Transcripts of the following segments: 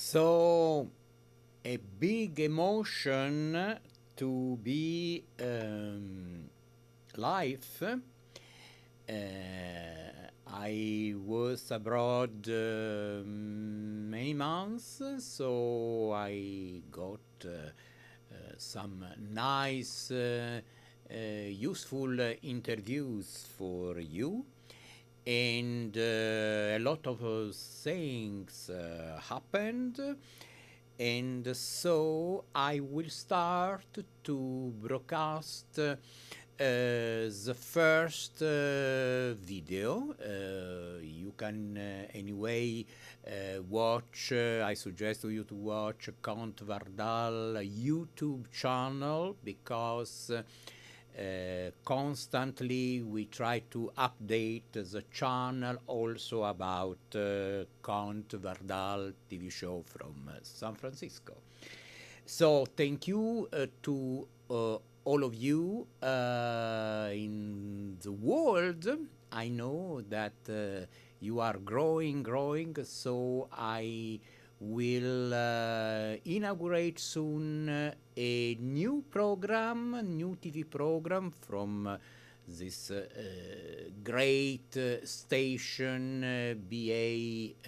So, a big emotion to be live. I was abroad many months, so I got some nice, useful interviews for you, and a lot of things happened, and so I will start to broadcast the first video. You can anyway watch, I suggest to you to watch Count Wardal YouTube channel, because constantly we try to update the channel also about Count Wardal TV show from San Francisco. So thank you to all of you in the world. I know that you are growing, so I will inaugurate soon a new program, new TV program from this great station, BAVC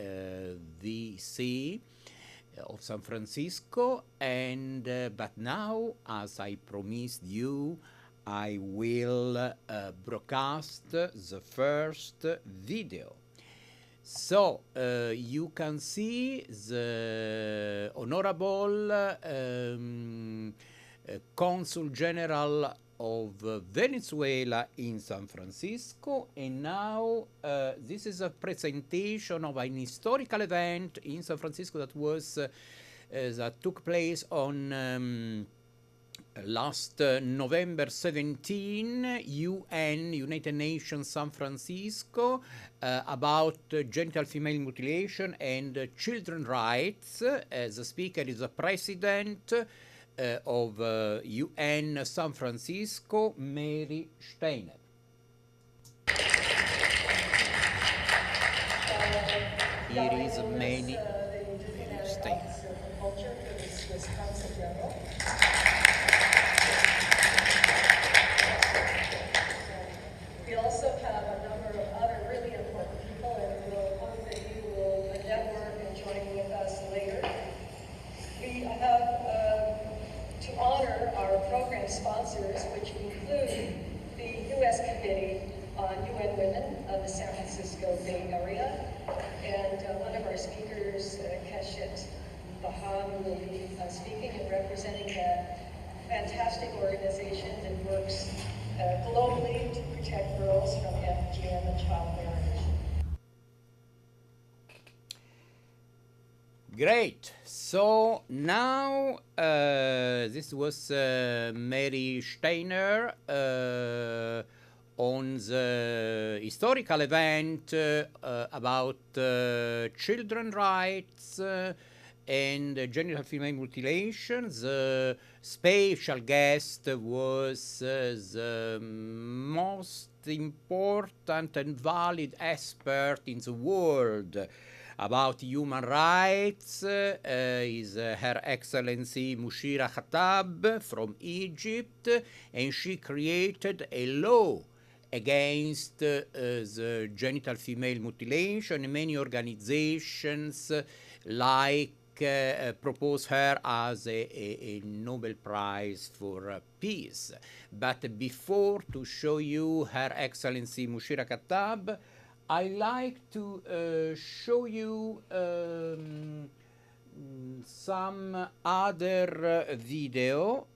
of San Francisco, and but now, as I promised you, I will broadcast the first video. So you can see the Honorable Consul General of Venezuela in San Francisco, and now this is a presentation of an historical event in San Francisco that was that took place on last November 17, United Nations San Francisco, about genital female mutilation and children rights. The speaker is the president of UN San Francisco, Mary Steiner. Here is Mary Steiner. We also have a number of other really important people, and we'll hope that you will network and join with us later. We have to honor our program sponsors, which include the U.S. Committee on UN Women of the San Francisco Bay Area, and one of our speakers, Keshet Bahan, will be speaking and representing that fantastic organization that works globally to protect girls from FGM and child marriage. Great. So now this was Mary Steiner on the historical event about children rights and genital female mutilation. The special guest was the most important and valid expert in the world about human rights, is Her Excellency Mushira Khattab from Egypt, and she created a law against the genital female mutilation. Many organizations propose her as a Nobel Prize for Peace. But before to show you Her Excellency Mushira Khattab, I like to show you some other video.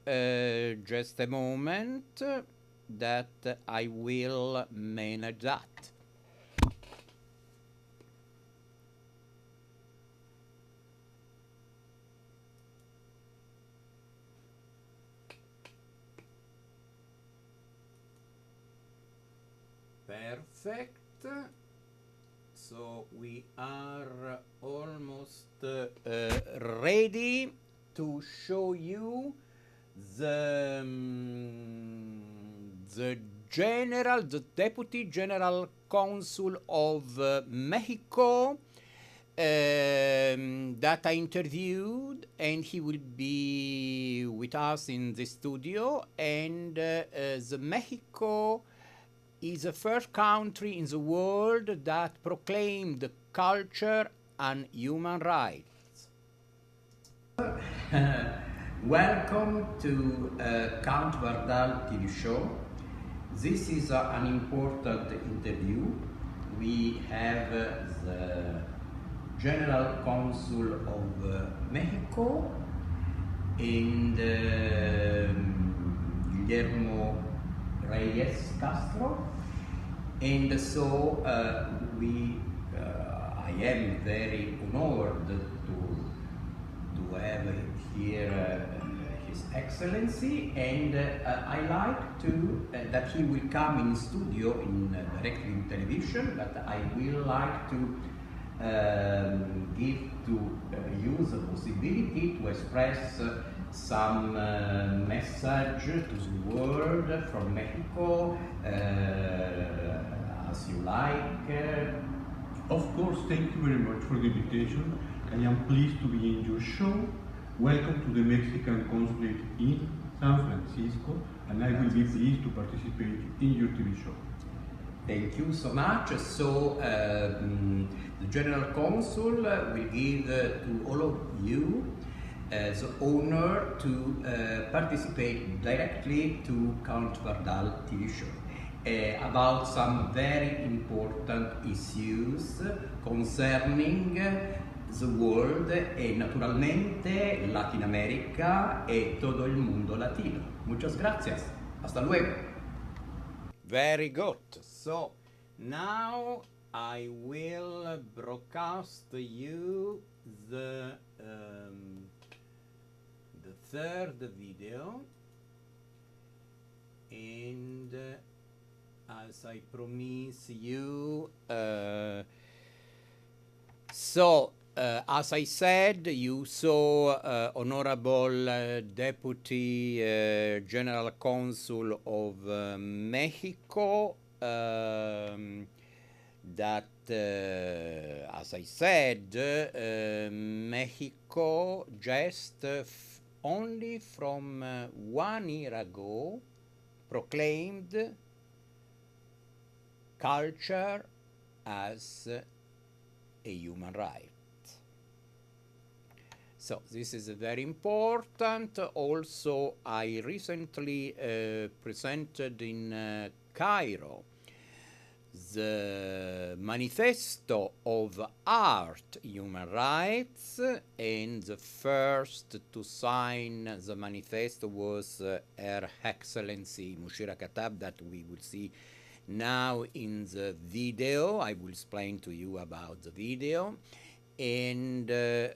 Just a moment, that I will manage that. Perfect. So we are almost ready to show you the Deputy General Consul of Mexico, that that I interviewed, and he will be with us in the studio. And the Mexico is the first country in the world that proclaimed culture and human rights. Welcome to Count Wardal TV show. This is an important interview. We have the General Consul of Mexico and Guillermo Reyes Castro, and so I am very honored to have here His Excellency, and I like to that he will come in studio in directly in television, but I will like to give to you the possibility to express some message to the world from Mexico, as you like. Of course, thank you very much for the invitation. I am pleased to be in your show. Welcome to the Mexican Consulate in San Francisco, and I will be pleased to participate in your TV show. Thank you so much. So the General Consul will give to all of you the honor to participate directly to Count Wardal TV show about some very important issues concerning the world e naturalmente Latin America e todo el mundo latino. Muchas gracias. Hasta luego. Very good. So now I will broadcast to you the third video, and as I promise you, as I said, you saw Honorable Deputy General Consul of Mexico, that, as I said, Mexico just only from 1 year ago proclaimed culture as a human right. So this is very important. Also, I recently presented in Cairo the manifesto of art human rights, and the first to sign the manifesto was Her Excellency Mushira Katab, that we will see now in the video. I will explain to you about the video. And the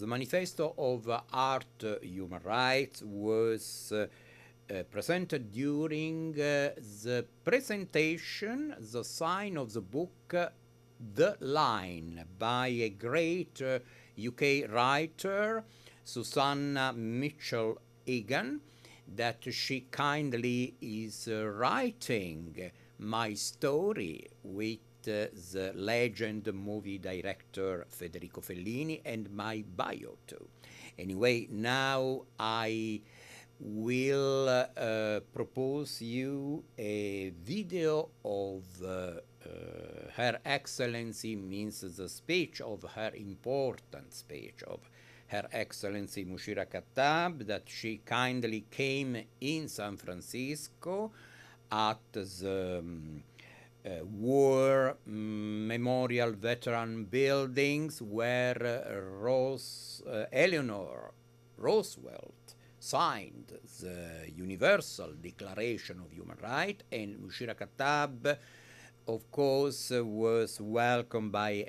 manifesto of art human rights was presented during the presentation, the sign of the book The Line by a great UK writer, Susanna Mitchell Egan, that she kindly is writing my story with the legend movie director Federico Fellini, and my bio too. Anyway, now I will propose you a video of Her Excellency, means the speech of her important speech of Her Excellency Mushira Katab, that she kindly came in San Francisco at the War Memorial Veteran Buildings, where Eleanor Roosevelt signed the Universal Declaration of Human Rights, and Mushira Katab, of course, was welcomed by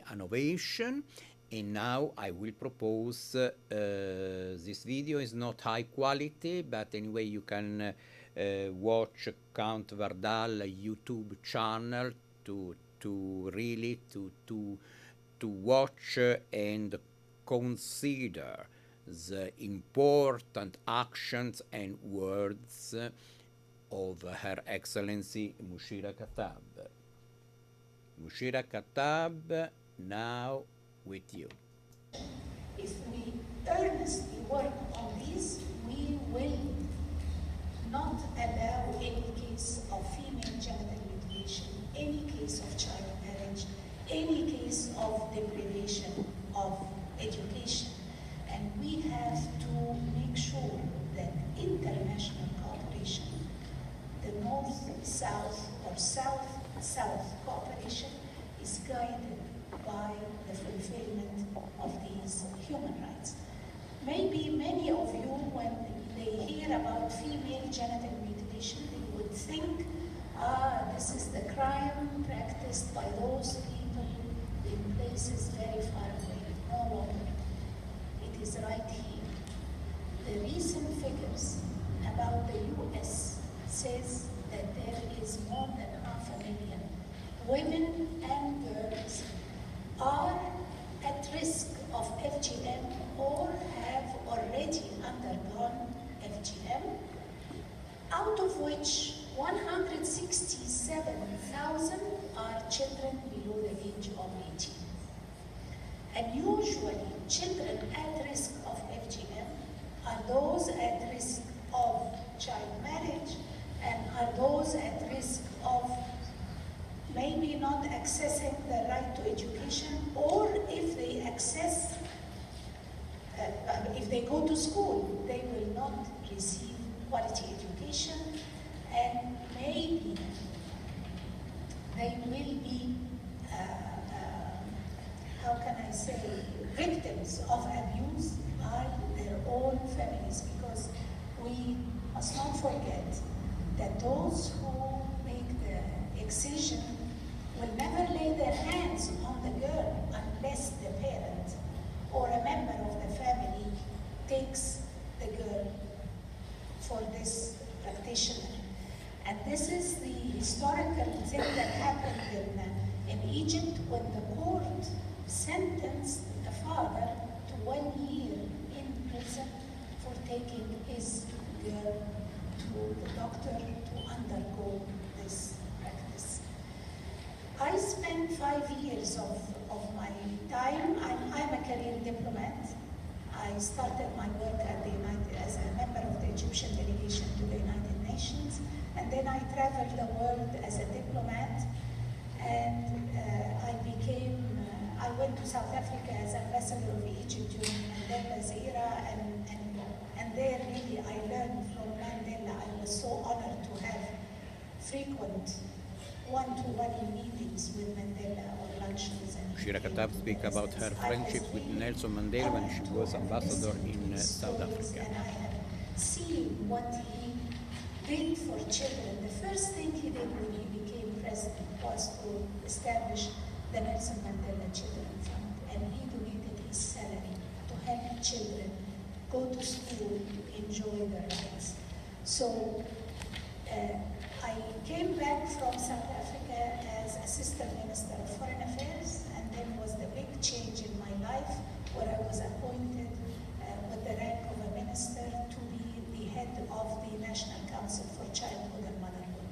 an ovation. And now I will propose, this video is not high quality, but anyway you can watch Count Wardal YouTube channel to really watch and consider the important actions and words of Her Excellency Mushira Katab. Mushira Katab now with you. If we earnestly work on this, we will not allow any case of female genital mutilation, any case of child marriage, any case of deprivation of education. And we have to make sure that international cooperation, the North-South or South-South cooperation, is guided by the fulfillment of these human rights. Maybe many of you, when they hear about female genital mutilation, they would think, this is the crime practiced by those people in places very far away. No longer. It is right here. The recent figures about the US says that there is more than 500,000 women and girls are at risk of FGM or have already undergone FGM, out of which 167,000 are children below the age of 18. And usually, children at risk of FGM are those at risk of child marriage and are those at risk of maybe not accessing the right to education, or if they access, if they go to school, they will not receive quality education, and maybe they will be, how can I say, victims of abuse by their own families, because we must not forget that those who make the excision will never lay their hands on the girl unless the parent or a member of the family takes the girl for this practitioner. And this is the historical thing that happened in Egypt when the court sentenced a father to 1 year in prison for taking his girl to the doctor to undergo this practice. I spent 5 years of my time. I'm a career diplomat. I started my work at as a member of the Egyptian delegation to the United Nations, and then I traveled the world as a diplomat, and I went to South Africa as ambassador of Egypt during Mandela's era, and there really I learned from Mandela. I was so honored to have frequent one-to-one meetings with Mandela or luncheons. Shira Khattab speak about her friendship with Nelson Mandela when she was ambassador in South Africa. And I have seen what he did for children. The first thing he did when he became president was to establish the Nelson Mandela Children Fund, and he donated his salary to help children go to school, enjoy their rights. So I came back from South Africa as Assistant Minister of Foreign Affairs, and then was the big change in my life where I was appointed with the rank of a minister to be the head of the National Council for Childhood and Motherhood.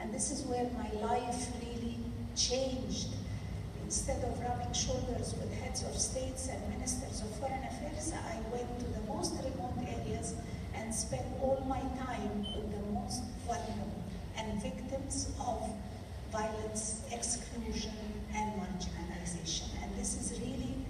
And this is where my life really changed. Instead of rubbing shoulders with heads of states and ministers of foreign affairs, I went to the most remote areas and spent all my time with the most vulnerable and victims of violence, exclusion, and marginalization. And this is really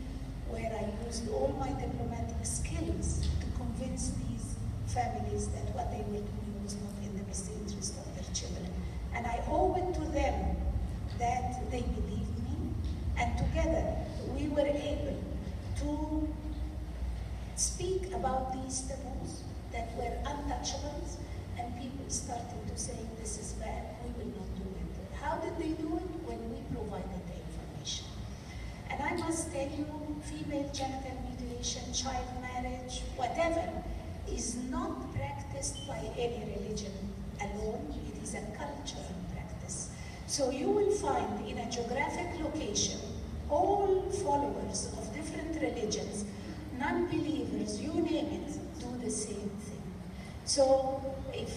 where I used all my diplomatic skills to convince these families that what they were doing was not in the best interest of their children. And I owe it to them that they believed me, and together we were able to speak about these taboos that were untouchables, and people started to say, this is bad, we will not do it. How did they do it? When we provided the information. And I must tell you, female genital mutilation, child marriage, whatever, is not practiced by any religion alone. It is a cultural practice. So you will find in a geographic location all followers of different religions, non-believers, you name it, do the same thing. So if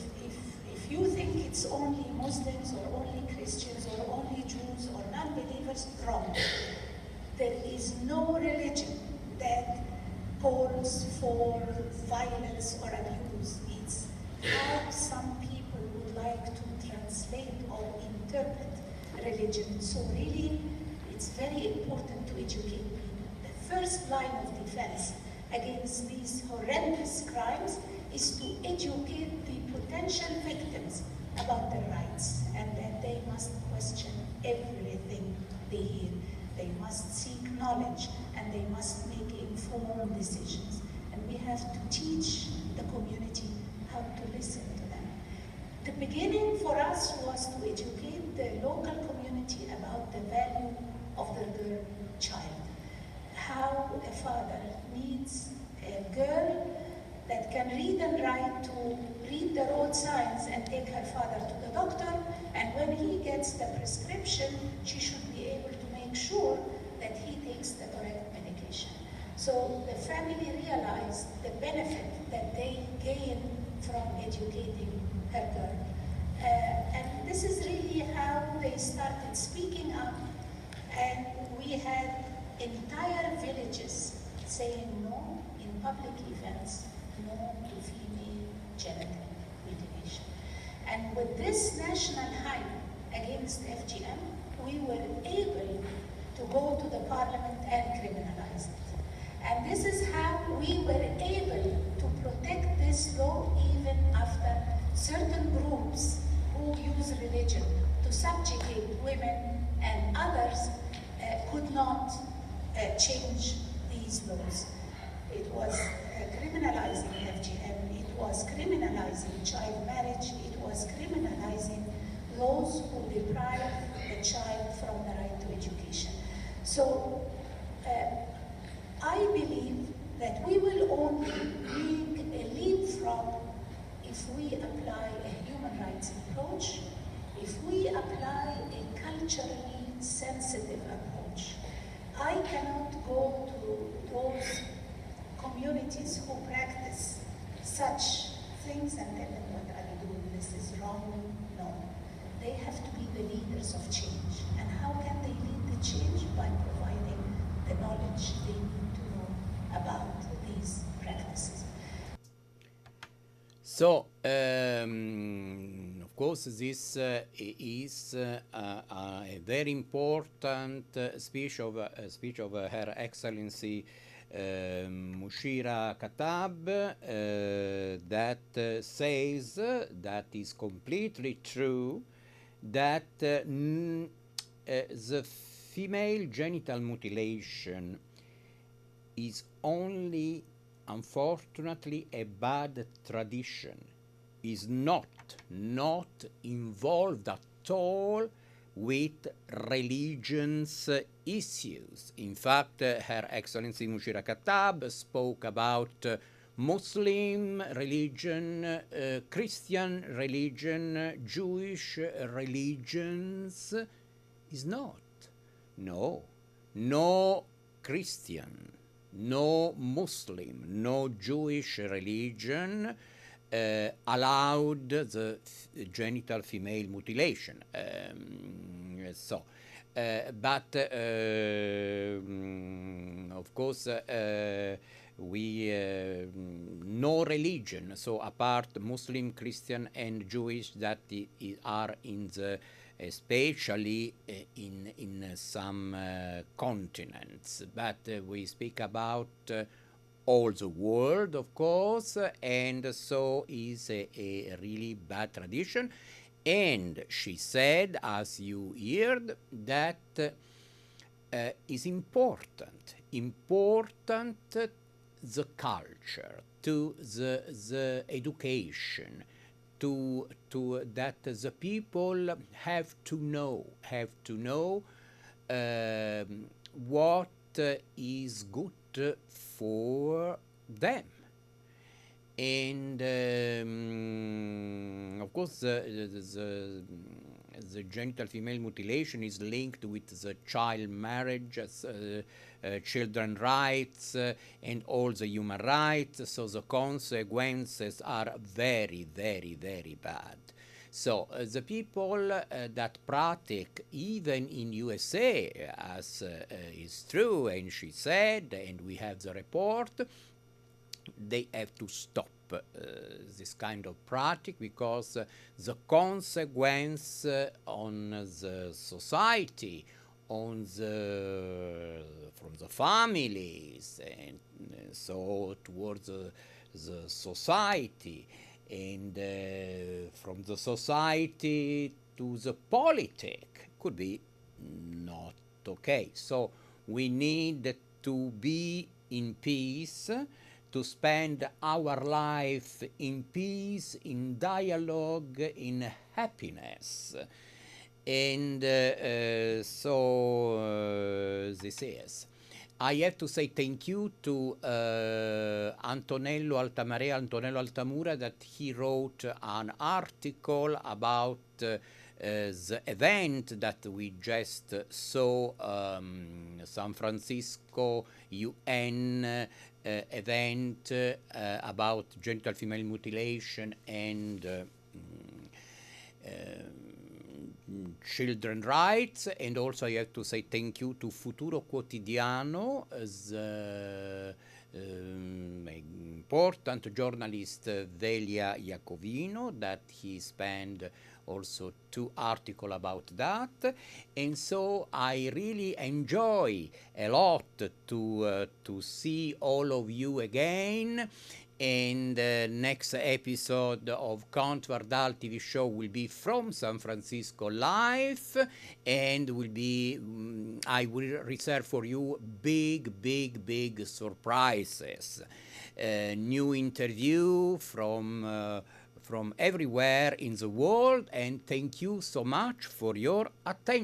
you think it's only Muslims or only Christians or only Jews or non-believers, wrong. There is no religion violence or abuse. It's how some people would like to translate or interpret religion. So really, it's very important to educate people. The first line of defense against these horrendous crimes is to educate the potential victims about their rights and that they must question everything they hear. They must seek knowledge and they must make informed decisions. And we have to teach the community how to listen to them. The beginning for us was to educate the local community about the value of the girl child. How a father needs a girl that can read and write to read the road signs and take her father to the doctor, and when he gets the prescription, she should be able to make sure that he takes the correct medication. So the family realized the benefit that they gain from educating her girl. And this is really how they started speaking up, and we had entire villages saying no in public events, no to female genital mutilation. And with this national hype against FGM, we were able to go to the parliament and criminalize it. And this is how we were able to protect this law even after certain groups who use religion to subjugate women and others could not change these laws. It was criminalizing FGM, it was criminalizing child marriage, it was criminalizing those who deprive the child from the right to education. So I believe that we will only make a leapfrog if we apply a human rights approach, if we apply a culturally sensitive approach. I cannot go to those communities who practice such things and tell them what are you doing, this is wrong. No, they have to be the leaders of change. And how can they lead the change? By providing the knowledge they need to know about these practices. So, of course, this is a very important speech of Her Excellency Mushira Katab that says that is completely true that the female genital mutilation is only, unfortunately, a bad tradition, is not involved at all with religions issues. In fact, Her Excellency Mushira Katab spoke about Muslim religion, Christian religion, Jewish religions. Is not. No Christian, no Muslim, no Jewish religion allowed the genital female mutilation. But of course, we no religion, so apart Muslim, Christian, and Jewish that are in the especially in some continents, but we speak about all the world, of course, and so is a really bad tradition. And she said, as you heard, that is important the culture, to the education, to that the people have to know what is good for them. And of course, the genital female mutilation is linked with the child marriage, children rights, and all the human rights. So the consequences are very, very, very bad. So the people that practice, even in USA, as is true, and she said, and we have the report, they have to stop this kind of practice, because the consequence on the society, on the from the families, and so towards the society, and from the society to the politic, could be not okay. So we need to be in peace, to spend our life in peace, in dialogue, in happiness. And this is. I have to say thank you to Antonello Altamura, that he wrote an article about the event that we just saw, San Francisco UN event about genital female mutilation and children rights. And also I have to say thank you to Futuro Quotidiano, the important journalist Velia Iacovino, that he spent also 2 articles about that. And so I really enjoy a lot to see all of you again. And next episode of Count Wardal TV show will be from San Francisco live, and will be I will reserve for you big surprises, new interview from everywhere in the world. And thank you so much for your attention.